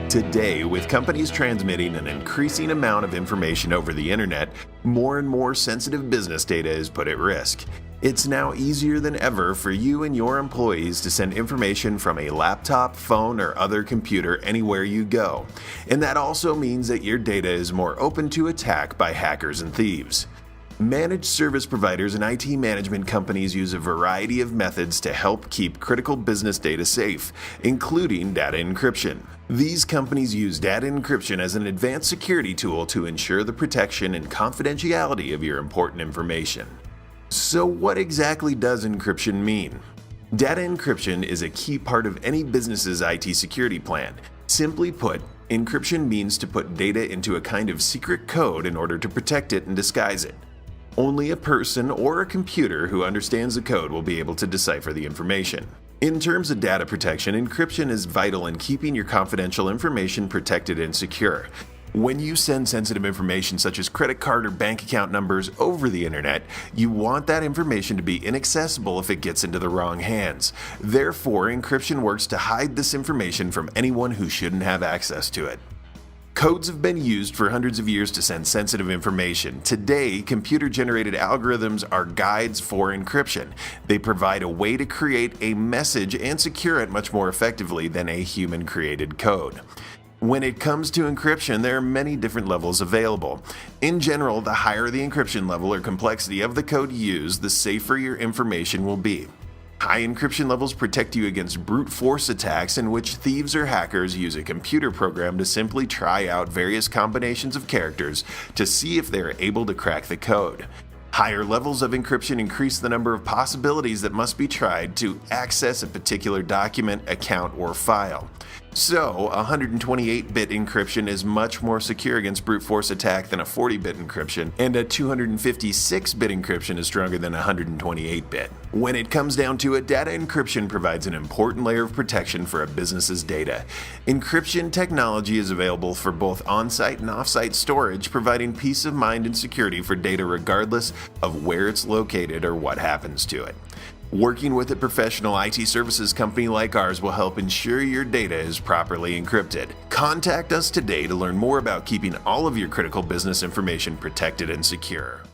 Today, with companies transmitting an increasing amount of information over the internet, more and more sensitive business data is put at risk. It's now easier than ever for you and your employees to send information from a laptop, phone, or other computer anywhere you go. And that also means that your data is more open to attack by hackers and thieves. Managed service providers and IT management companies use a variety of methods to help keep critical business data safe, including data encryption. These companies use data encryption as an advanced security tool to ensure the protection and confidentiality of your important information. So what exactly does encryption mean? Data encryption is a key part of any business's IT security plan. Simply put, encryption means to put data into a kind of secret code in order to protect it and disguise it. Only a person or a computer who understands the code will be able to decipher the information. In terms of data protection, encryption is vital in keeping your confidential information protected and secure. When you send sensitive information such as credit card or bank account numbers over the internet, you want that information to be inaccessible if it gets into the wrong hands. Therefore, encryption works to hide this information from anyone who shouldn't have access to it. Codes have been used for hundreds of years to send sensitive information. Today, computer-generated algorithms are guides for encryption. They provide a way to create a message and secure it much more effectively than a human-created code. When it comes to encryption, there are many different levels available. In general, the higher the encryption level or complexity of the code used, the safer your information will be. High encryption levels protect you against brute force attacks in which thieves or hackers use a computer program to simply try out various combinations of characters to see if they are able to crack the code. Higher levels of encryption increase the number of possibilities that must be tried to access a particular document, account, or file. So, 128-bit encryption is much more secure against brute force attack than a 40-bit encryption, and a 256-bit encryption is stronger than 128-bit. When it comes down to it, data encryption provides an important layer of protection for a business's data. Encryption technology is available for both on-site and off-site storage, providing peace of mind and security for data regardless of where it's located or what happens to it. Working with a professional IT services company like ours will help ensure your data is properly encrypted. Contact us today to learn more about keeping all of your critical business information protected and secure.